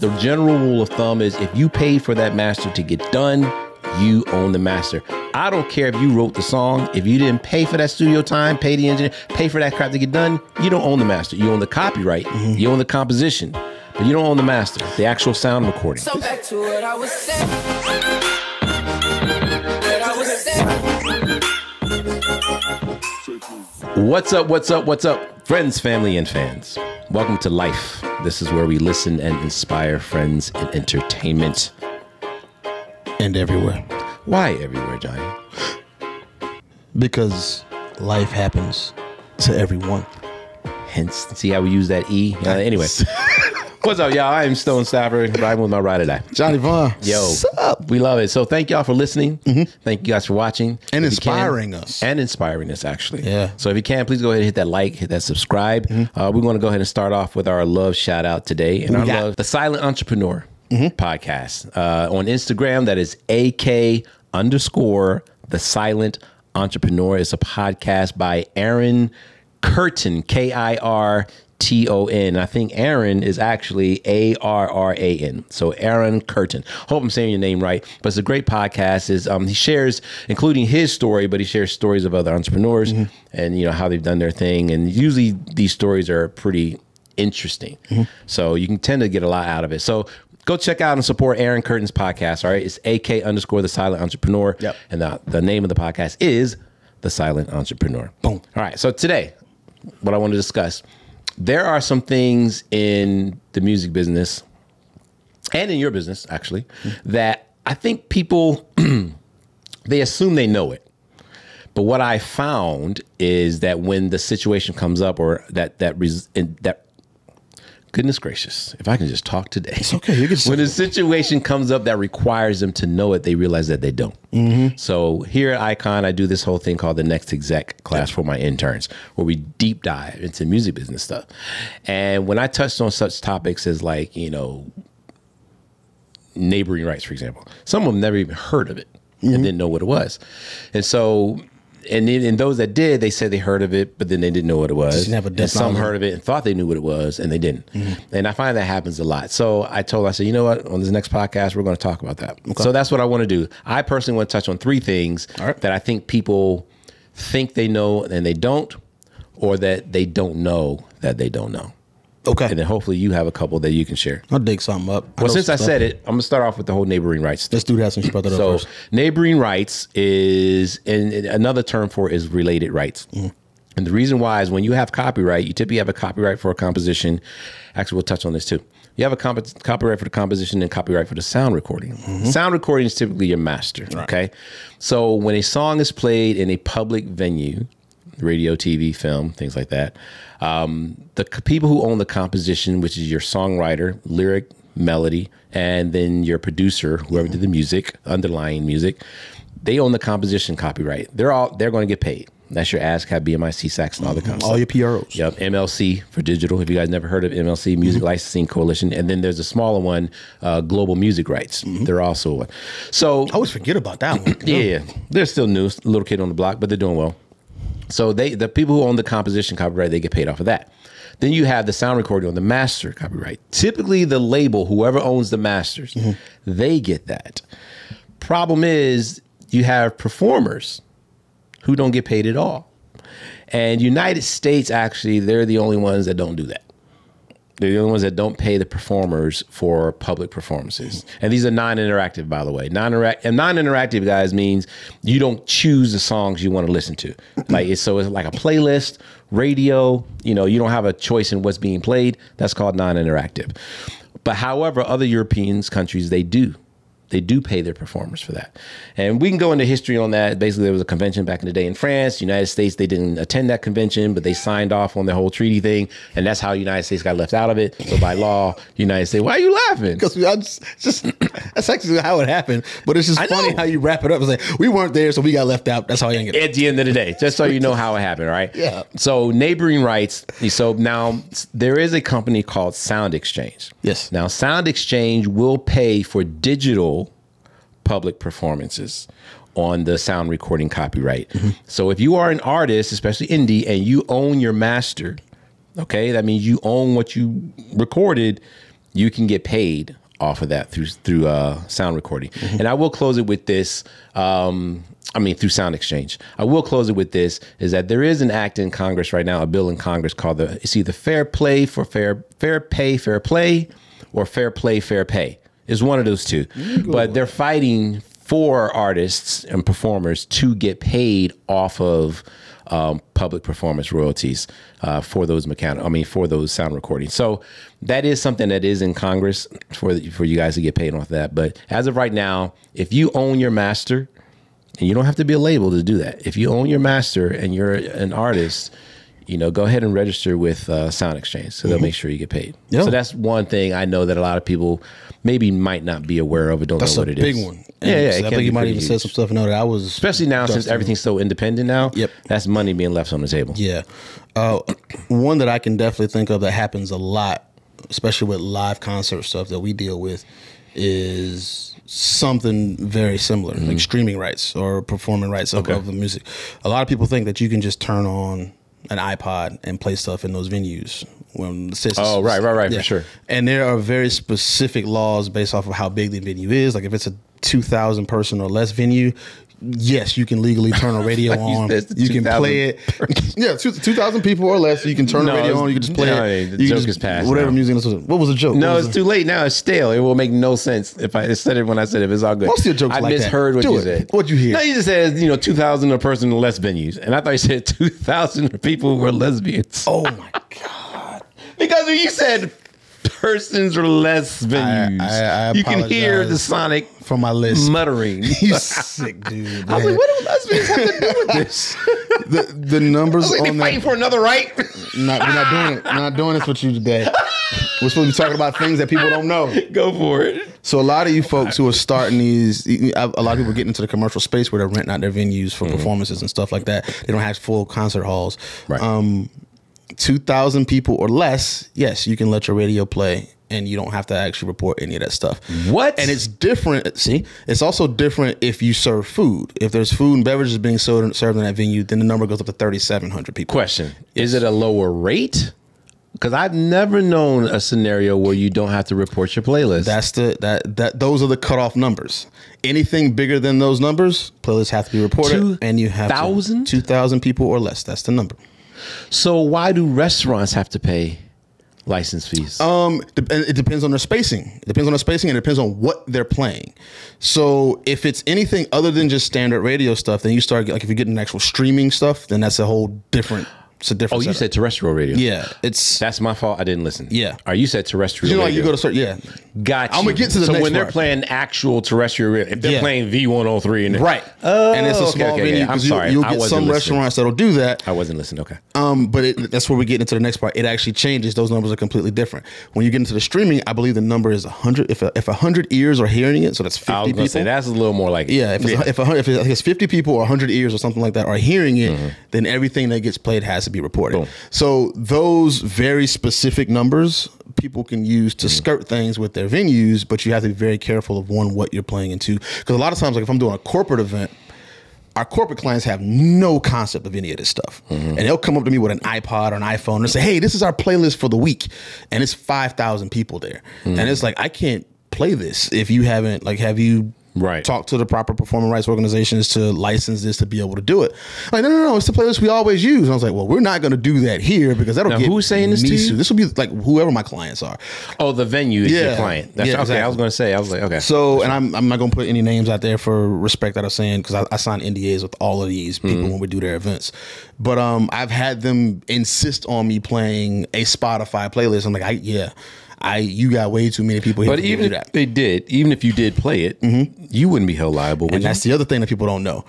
The general rule of thumb is if you paid for that master to get done, you own the master. I don't care if you wrote the song. If you didn't pay for that studio time, pay the engineer, pay for that crap to get done, you don't own the master. You own the copyright. You own the composition, but you don't own the master, the actual sound recording. So back to what I was saying. What's up, what's up, what's up, friends, family, and fans? Welcome to Life. This is where we listen and inspire friends in entertainment. And everywhere. Why everywhere, Johnny? Because life happens to everyone. Hence, see how we use that E? Anyway. What's up, y'all? I'm Stone Stafford, riding with my ride or die. Johnny Vaughn. Yo, what's up? We love it. So thank y'all for listening. Thank you guys for watching. And inspiring us. And inspiring us, actually. Yeah. So if you can, please go ahead and hit that like, hit that subscribe. We want to go ahead and start off with our love shout out today. And our love, the Silent Entrepreneur podcast. On Instagram, that is AK_the Silent Entrepreneur. It's a podcast by Aaron Curtin, Kirton. I think Aaron is actually Arran. So Aaron Curtin. Hope I'm saying your name right. But it's a great podcast. He shares, including his story, but he shares stories of other entrepreneurs and you know how they've done their thing. And usually these stories are pretty interesting. So you can tend to get a lot out of it. So go check out and support Aaron Curtin's podcast. All right. It's AK_the Silent Entrepreneur. Yep. And the name of the podcast is The Silent Entrepreneur. Boom. All right. So today, what I want to discuss, there are some things in the music business and in your business, actually, that I think people, they assume they know it. But what I found is that when the situation comes up or that goodness gracious, if I can just talk today. It's okay. You can when a situation comes up that requires them to know it, they realize that they don't. So here at Icon, I do this whole thing called the Next Exec class for my interns, where we deep dive into music business stuff. And when I touched on such topics as like, you know, neighboring rights, for example, some of them never even heard of it and didn't know what it was. And so, and those that did, they said they heard of it, but then they didn't know what it was. And some heard of it and thought they knew what it was, and they didn't. And I find that happens a lot. So I said, you know what? On this next podcast, we're going to talk about that. Okay. So that's what I want to do. I personally want to touch on three things that I think people think they know and they don't, or that they don't know that they don't know. Okay. And then hopefully you have a couple that you can share. I'll dig something up. Well, since I said it, I'm going to start off with the whole neighboring rights. Let's do that since you brought that up first. Neighboring rights is, and another term for it is related rights. And the reason why is when you have copyright, you typically have a copyright for a composition. Actually, we'll touch on this too. You have a copyright for the composition and copyright for the sound recording. Sound recording is typically your master, okay? So when a song is played in a public venue, radio, TV, film, things like that, the people who own the composition, which is your songwriter, lyric, melody, and then your producer, whoever did the music, underlying music, they own the composition copyright. They're going to get paid. That's your ASCAP, BMI, CSAX, and all the kind of stuff. All your PROs. Yep, MLC for digital. If you guys never heard of MLC, Music Licensing Coalition, and then there's a smaller one, Global Music Rights. They're also one. So I always forget about that one. Yeah, they're still new, little kid on the block, but they're doing well. So the people who own the composition copyright, they get paid off of that. Then you have the sound recording on the master copyright. Typically the label, whoever owns the masters, they get that. Problem is you have performers who don't get paid at all. And United States, actually, they're the only ones that don't do that. They're the only ones that don't pay the performers for public performances. And these are non-interactive, by the way. Non-interactive, guys, means you don't choose the songs you want to listen to. So it's like a playlist, radio, you know, you don't have a choice in what's being played. That's called non-interactive. But however, other European countries, they do pay their performers for that. And we can go into history on that. Basically, there was a convention back in the day in France. United States, they didn't attend that convention, but they signed off on the whole treaty thing. And that's how United States got left out of it. So by law, United States, why are you laughing? Because that's actually how it happened. But it's just funny how you wrap it up. It's like, we weren't there, so we got left out. That's how you get it. At the end of the day, just so you know how it happened, right? Yeah. So neighboring rights. So now there is a company called Sound Exchange. Yes. Now Sound Exchange will pay for digital public performances on the sound recording copyright. So if you are an artist, especially indie, and you own your master, okay, that means you own what you recorded, you can get paid off of that through sound recording. And I will close it with this. Through Sound Exchange. I will close it with this, is that there is an act in Congress right now, a bill in Congress called it's either Fair Play for Fair Pay, Fair Play, or Fair Play, Fair Pay. It's one of those two. But they're fighting for artists and performers to get paid off of public performance royalties for those for those sound recordings. So that is something that is in Congress for you guys to get paid off of that. But as of right now, if you own your master, and you don't have to be a label to do that. If you own your master and you're an artist, go ahead and register with Sound Exchange, so they'll make sure you get paid. Yep. So that's one thing I know that a lot of people maybe might not be aware of or don't know what it is. That's a big one. Yeah. I think you might even said some stuff in there that I was... Especially now since everything's so independent now. Yep. That's money being left on the table. Yeah. One that I can definitely think of that happens a lot, especially with live concert stuff that we deal with, is something very similar, like streaming rights or performing rights of the music. A lot of people think that you can just turn on an iPod and play stuff in those venues. When the system, right, for sure. And there are very specific laws based off of how big the venue is. Like if it's a 2,000 person or less venue, yes, you can legally turn a radio on. You can play it. 2,000 people or less. You can turn the radio on. You can just play it. The joke is past. Whatever music. What was the joke? No, it's too late now. It's stale. It will make no sense if I said it when I said it. It's all good. Most of your jokes I like misheard that. what you said. What'd you hear? No, you just said 2,000 or person or less venues, and I thought you said 2,000 people were lesbians. Oh my god! Because when you said persons or less venues, I you can hear the sonic from my list muttering. You sick dude. I was like, what do lesbians have to do with this? The numbers I was like, on they fighting for another right. We're not doing it. We're not doing this with you today. We're supposed to be talking about things that people don't know. Go for it. So a lot of you folks who are starting these, a lot of people getting into the commercial space where they're renting out their venues for performances and stuff like that. They don't have full concert halls. Right. 2,000 people or less, yes, you can let your radio play and you don't have to actually report any of that stuff. What? And it's different. See, it's also different if you serve food. If there's food and beverages being served in that venue, then the number goes up to 3,700 people. Question. Is it a lower rate? Because I've never known a scenario where you don't have to report your playlist. Those are the cutoff numbers. Anything bigger than those numbers, playlists have to be reported. And you have 2,000 people or less. That's the number. So why do restaurants have to pay license fees? It depends on their spacing. It depends on their spacing and it depends on what they're playing. So if it's anything other than just standard radio stuff, then you start, like if you're getting actual streaming stuff, then that's a whole different... It's a different setup. You said terrestrial radio. Yeah. That's my fault. I didn't listen. Yeah. You said terrestrial radio. You go to start, yeah. Got you. I'm going to get to the next So when they're part. playing actual terrestrial radio, if they're playing V103 and right. And it's a small venue because you'll get some restaurants that'll do that. I wasn't listening. Okay. But that's where we get into the next part. It actually changes. Those numbers are completely different. When you get into the streaming, I believe the number is 100. If 100 ears are hearing it, so that's 50 people. I was going to say that's a little more like if it's 50 people or 100 ears or something like that are hearing it, then everything that gets played has to be reported. Boom. So those very specific numbers people can use to skirt things with their venues, but you have to be very careful of what you're playing into. Because a lot of times, like if I'm doing a corporate event, our corporate clients have no concept of any of this stuff. And they'll come up to me with an iPod or an iPhone and say, hey, this is our playlist for the week. And it's 5,000 people there. And it's like, I can't play this if you haven't, have you talk to the proper performing rights organizations to license this to be able to do it? Like, no, it's the playlist we always use. And I was like, well, we're not going to do that here because that'll get who's saying this to you? This will be like whoever my clients are. Oh, the venue is your client. That's okay. Exactly. I was going to say, I was like, okay. So, and I'm not going to put any names out there for respect that I'm saying because I sign NDAs with all of these people when we do their events. But I've had them insist on me playing a Spotify playlist. I'm like, you got way too many people here. But even if you did play it, you wouldn't be held liable. And that's the other thing that people don't know.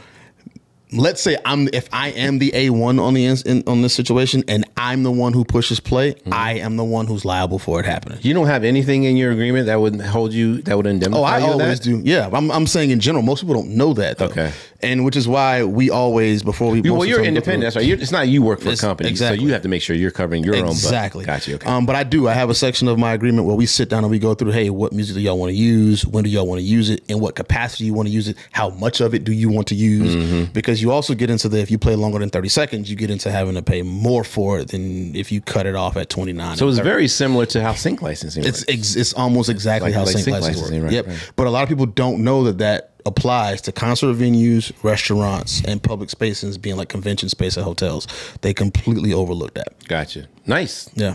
Let's say if I am the A1 on this situation and I'm the one who pushes play, I am the one who's liable for it happening. You don't have anything in your agreement that would hold you, that would indemnify you? I always do. Yeah, I'm saying in general, most people don't know that though. Okay. And which is why we always, before we... Well, you're independent. That's right. It's not you work for a company. Exactly. So you have to make sure you're covering your own butt. Exactly. Got you. Okay. But I have a section of my agreement where we sit down and we go through, hey, what music do y'all want to use? When do y'all want to use it? In what capacity you want to use it? How much of it do you want to use? Because because you also get into if you play longer than 30 seconds, you get into having to pay more for it than if you cut it off at 29. So it's very similar to how sync licensing works. It's almost exactly how sync licensing works. Right, Yep. But a lot of people don't know that applies to concert venues, restaurants, and public spaces being like convention space at hotels. They completely overlook that. Gotcha. Nice. Yeah.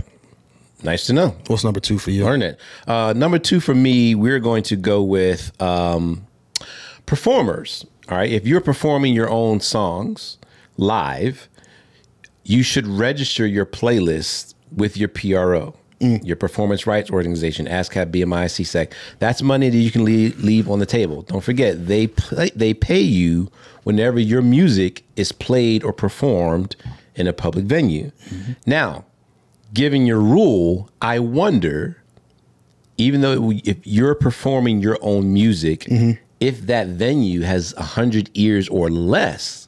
Nice to know. What's number 2 for you? Learn it. Number 2 for me, we're going to go with performers. All right. If you're performing your own songs live, you should register your playlist with your PRO, your performance rights organization, ASCAP, BMI, CSEC. That's money that you can leave on the table. Don't forget, they pay you whenever your music is played or performed in a public venue. Mm-hmm. Now, given your rule, I wonder, even though if you're performing your own music, if that venue has 100 ears or less,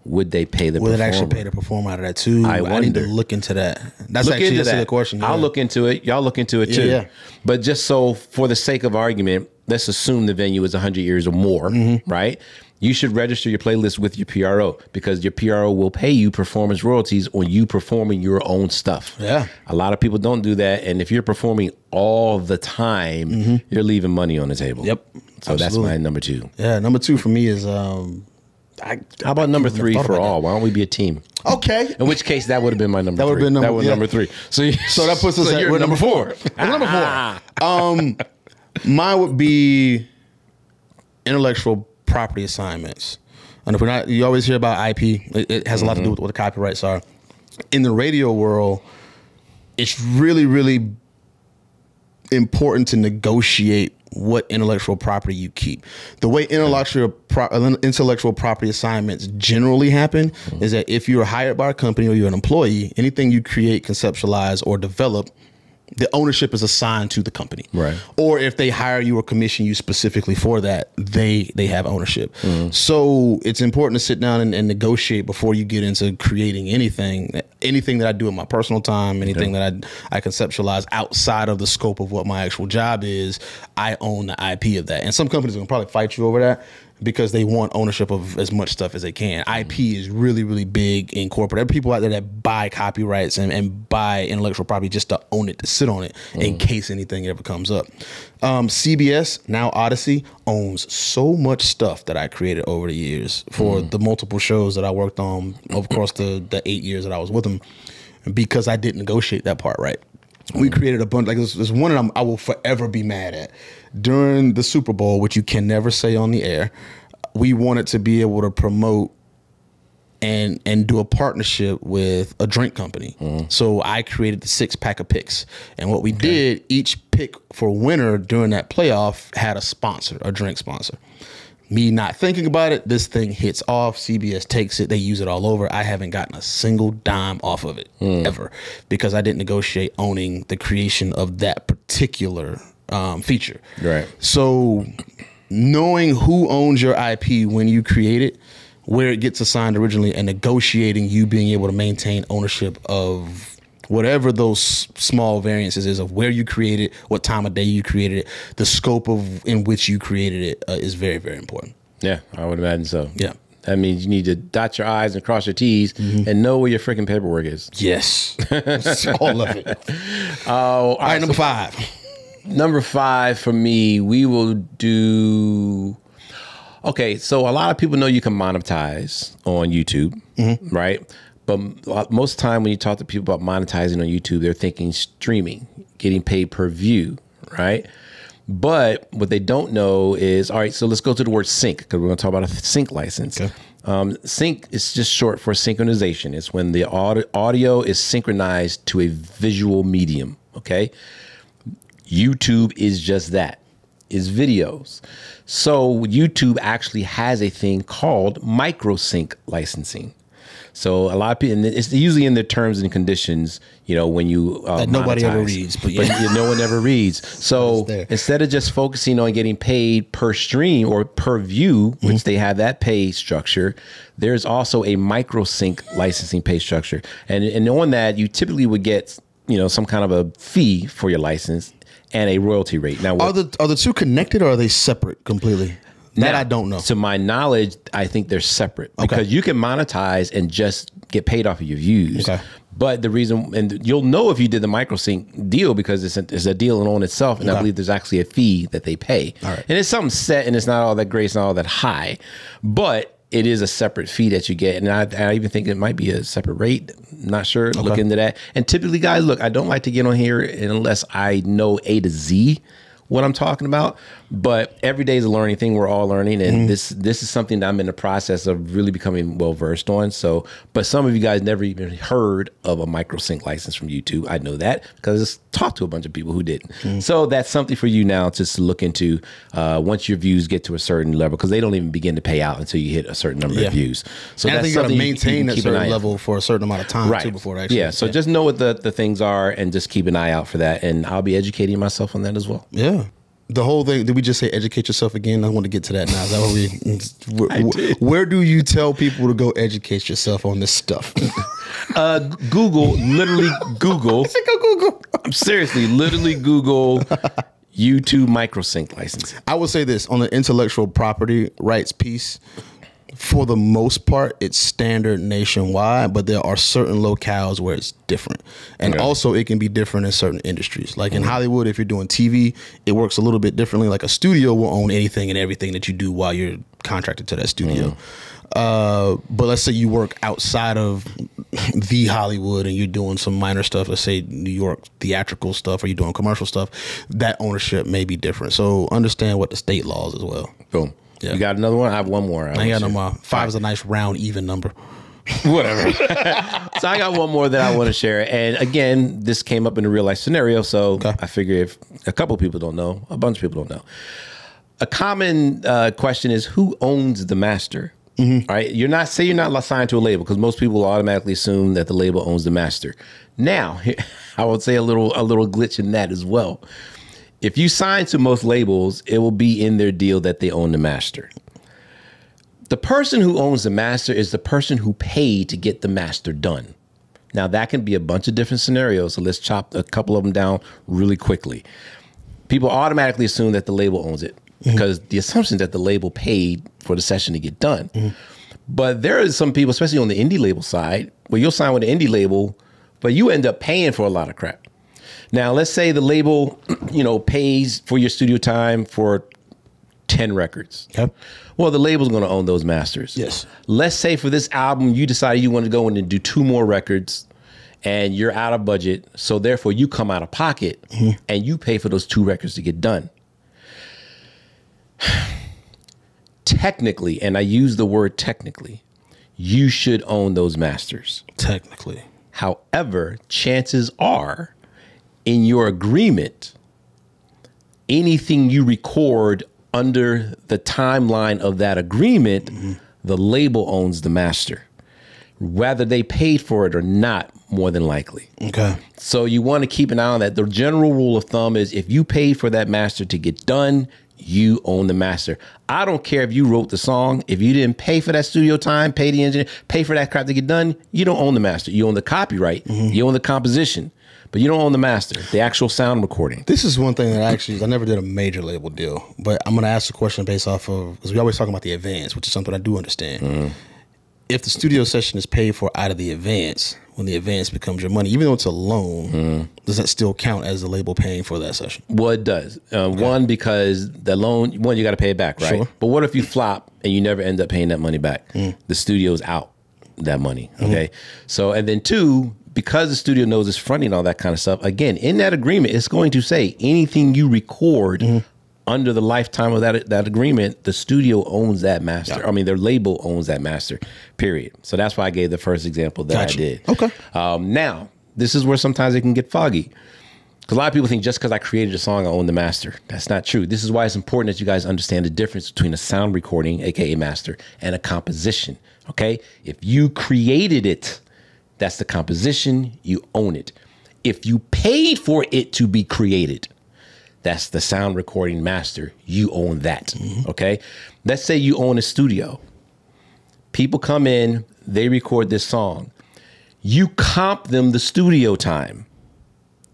would they pay the performer? Would it actually pay the performer out of that too? I need to look into that. That's a question. Yeah. I'll look into it. Y'all look into it too. Yeah. But just so for the sake of argument, let's assume the venue is 100 ears or more, right? You should register your playlist with your PRO because your PRO will pay you performance royalties on you performing your own stuff. Yeah. A lot of people don't do that. And if you're performing all the time, you're leaving money on the table. Yep. So that's my number 2. Yeah. Number 2 for me is, how about number 3 for all? Why don't we be a team? Okay. In which case, that would have been my number 3. That was number 3. So that puts us at number 4. Number 4. Mine would be intellectual property assignments. And if we're not, you always hear about IP. It has a lot to do with what the copyrights are. In the radio world, it's really, really important to negotiate what intellectual property you keep. The way intellectual property assignments generally happen is that if you're hired by a company or you're an employee, anything you create, conceptualize, or develop, the ownership is assigned to the company. Right. Or if they hire you or commission you specifically for that, they have ownership. So it's important to sit down and negotiate before you get into creating anything that I do in my personal time, anything that I conceptualize outside of the scope of what my actual job is. I own the IP of that. And some companies will probably fight you over that because they want ownership of as much stuff as they can. IP is really, really big in corporate. There are people out there that buy copyrights and buy intellectual property just to own it, to sit on it in case anything ever comes up. CBS, now Odyssey, owns so much stuff that I created over the years for the multiple shows that I worked on over the course the 8 years that I was with them, because I didn't negotiate that part right. We created a bunch, like there's one that I will forever be mad at. During the Super Bowl, which you can never say on the air, we wanted to be able to promote and do a partnership with a drink company. So I created the 6-pack of picks. And what we did, each pick for winner during that playoff had a sponsor, a drink sponsor. Me not thinking about it, this thing hits off. CBS takes it. They use it all over. I haven't gotten a single dime off of it ever because I didn't negotiate owning the creation of that particular feature. Right. So knowing who owns your IP when you create it, where it gets assigned originally, and negotiating you being able to maintain ownership of whatever those small variances is of where you created it, what time of day you created it, the scope of in which you created it is very, very important. Yeah, I would imagine so. Yeah. That means you need to dot your I's and cross your T's and know where your freaking paperwork is. Yes. All of it. All right, number 5. Number 5 for me, we will do... Okay, so a lot of people know you can monetize on YouTube, right? But most of the time when you talk to people about monetizing on YouTube, they're thinking streaming, getting paid per view, right? But what they don't know is, all right, so let's go to the word sync, because we're going to talk about a sync license. Okay. Sync is just short for synchronization. It's when the audio is synchronized to a visual medium, okay? YouTube is just that. Is videos. So YouTube actually has a thing called micro sync licensing. So a lot of people, and it's usually in their terms and conditions, you know, when you that nobody ever reads, but no one ever reads. So instead of just focusing on getting paid per stream or per view, which they have that pay structure, there's also a micro sync licensing pay structure, and on that you typically would get, you know, some kind of a fee for your license and a royalty rate. Now, are the two connected or are they separate completely? That I don't know. To my knowledge, I think they're separate because you can monetize and just get paid off of your views. Okay. But the reason, and you'll know if you did the microsync deal because it's a deal in on itself, and I believe there's actually a fee that they pay. All right. And it's something set, and it's not all that great, it's not all that high, but it is a separate fee that you get. And I even think it might be a separate rate. Not sure. Look into that. And typically, guys, look, I don't like to get on here unless I know A to Z what I'm talking about. But every day is a learning thing. We're all learning. And this is something that I'm in the process of really becoming well versed on. So, but some of you guys never even heard of a microsync license from YouTube. I know that because I just talked to a bunch of people who didn't. So that's something for you now to look into once your views get to a certain level, because they don't even begin to pay out until you hit a certain number of views. So and that's I think you got to maintain that keep certain level for a certain amount of time too before it actually. So just know what the things are and just keep an eye out for that. And I'll be educating myself on that as well. Yeah. The whole thing, did we just say educate yourself again? I want to get to that now. Is that what where do you tell people to go educate yourself on this stuff? Google, literally Google. Go Google. Seriously, literally Google YouTube microsync license. I would say this on the intellectual property rights piece. For the most part, it's standard nationwide, but there are certain locales where it's different. And also it can be different in certain industries. Like in Hollywood, if you're doing TV, it works a little bit differently. Like a studio will own anything and everything that you do while you're contracted to that studio. But let's say you work outside of the Hollywood and you're doing some minor stuff, let's say New York theatrical stuff, or you're doing commercial stuff, that ownership may be different. So understand what the state laws as well. Boom. Yeah. You got another one? I have one more. I got no more. 5 is a nice round, even number. Whatever. So I got one more that I want to share. And again, this came up in a real life scenario. So I figure if a couple people don't know, a bunch of people don't know. A common question is, who owns the master? All right. You're not signed to a label, because most people will automatically assume that the label owns the master. Now, I would say a little glitch in that as well. If you sign to most labels, it will be in their deal that they own the master. The person who owns the master is the person who paid to get the master done. Now, that can be a bunch of different scenarios, so let's chop a couple of them down really quickly. People automatically assume that the label owns it because the assumption that the label paid for the session to get done. But there are some people, especially on the indie label side, where you'll sign with an indie label, but you end up paying for a lot of crap. Now, let's say the label, pays for your studio time for 10 records. Okay. Well, the label's going to own those masters. Yes. Let's say for this album, you decided you want to go in and do 2 more records and you're out of budget. So therefore you come out of pocket and you pay for those 2 records to get done. Technically, and I use the word technically, you should own those masters. Technically. However, chances are, in your agreement, anything you record under the timeline of that agreement, the label owns the master, whether they paid for it or not, more than likely. Okay. So you want to keep an eye on that. The general rule of thumb is if you paid for that master to get done, you own the master. I don't care if you wrote the song. If you didn't pay for that studio time, pay the engineer, pay for that crap to get done, you don't own the master. You own the copyright. You own the composition. But you don't own the master, the actual sound recording. This is one thing that I never did a major label deal, but I'm going to ask a question based off of, because we always talk about the advance, which is something I do understand. If the studio session is paid for out of the advance, when the advance becomes your money, even though it's a loan, does that still count as the label paying for that session? Well, it does. One, because the loan, you got to pay it back, right? Sure. But what if you flop and you never end up paying that money back? The studio's out that money, okay? So, and then 2, because the studio knows it's fronting all that kind of stuff, again, in that agreement, it's going to say anything you record under the lifetime of that agreement, the studio owns that master. Yeah. I mean, their label owns that master, period. So that's why I gave the first example that I did. Okay. Now, this is where sometimes it can get foggy. Because a lot of people think just because I created a song, I own the master. That's not true. This is why it's important that you guys understand the difference between a sound recording, aka master, and a composition. Okay? If you created it, that's the composition, you own it. If you paid for it to be created, that's the sound recording master, you own that, okay? Let's say you own a studio. People come in, they record this song. You comp them the studio time.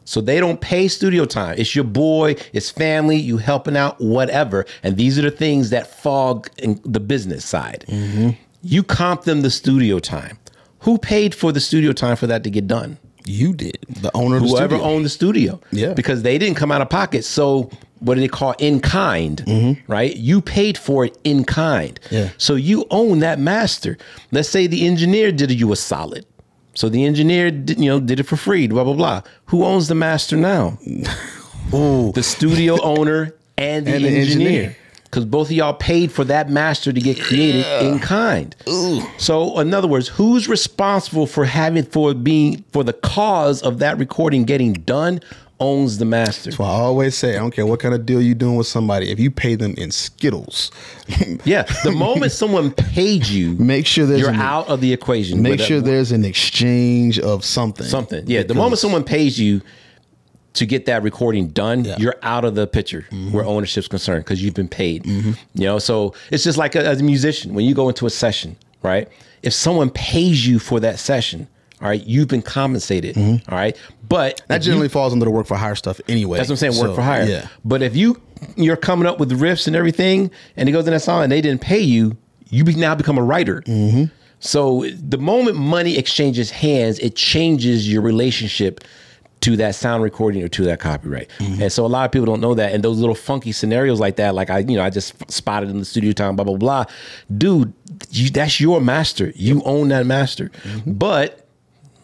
So they don't pay studio time. It's your boy, it's family, you helping out, whatever. And these are the things that fog in the business side. You comp them the studio time. Who paid for the studio time for that to get done? You did. The owner of the studio. Whoever owned the studio. Yeah. Because they didn't come out of pocket. So what do they call in kind, right? You paid for it in kind. Yeah. So you own that master. Let's say the engineer did you a solid. So the engineer did, did it for free, blah, blah, blah. Who owns the master now? Ooh. The studio owner and the engineer. Because both of y'all paid for that master to get created in kind. Ooh. So in other words, who's responsible for for the cause of that recording getting done? Owns the master. That's why I always say, I don't care what kind of deal you're doing with somebody, if you pay them in Skittles. Yeah. The moment someone paid you, make sure you're out of the equation. Make sure there's an exchange of something. Something. Yeah. The moment someone pays you to get that recording done, you're out of the picture where ownership's concerned because you've been paid. So it's just like as a musician, when you go into a session, right? If someone pays you for that session, all right, you've been compensated. All right. But that generally falls under the work for hire stuff anyway. That's what I'm saying, work for hire. Yeah. But if you're coming up with riffs and everything, and it goes in that song and they didn't pay you, you now become a writer. So the moment money exchanges hands, it changes your relationship to that sound recording or to that copyright. And so a lot of people don't know that. And those little funky scenarios like that, like I just spotted in the studio time, blah, blah, blah. Dude, that's your master. You own that master. But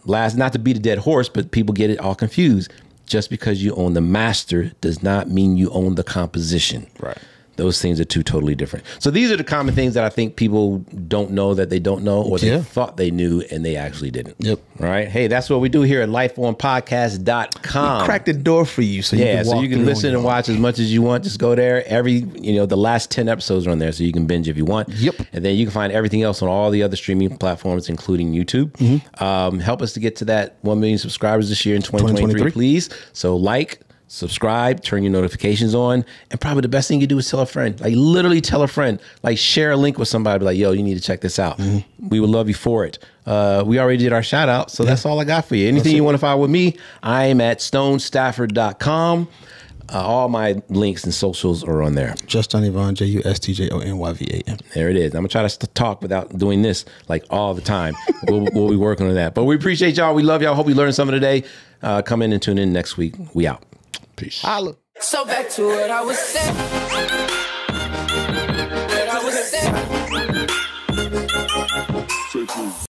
not to beat a dead horse, but people get it all confused. Just because you own the master does not mean you own the composition. Right. Those things are two totally different. So these are the common things that I think people don't know that they don't know, or they thought they knew and they actually didn't. Yep. Right. Hey, that's what we do here at lifeonpodcast.com. We cracked the door for you. So you can listen and watch as much as you want. Just go there. The last 10 episodes are on there, so you can binge if you want. Yep. And then you can find everything else on all the other streaming platforms, including YouTube. Help us to get to that 1 million subscribers this year in 2023, please. So subscribe, turn your notifications on, and probably the best thing you do is tell a friend. Like literally tell a friend. Like share a link with somebody. Be like, yo, you need to check this out. We would love you for it. We already did our shout out, so that's all I got for you. Anything you want to follow with me, I am at stonestafford.com. All my links and socials are on there. Justin Yvonne, JUSTJONYVAN. There it is. I'm gonna try to talk without doing this like all the time. We'll be working on that. But we appreciate y'all. We love y'all. Hope you learned something today. Come in and tune in next week. We out. Peace. Holla. So back to what I was saying. What I was saying.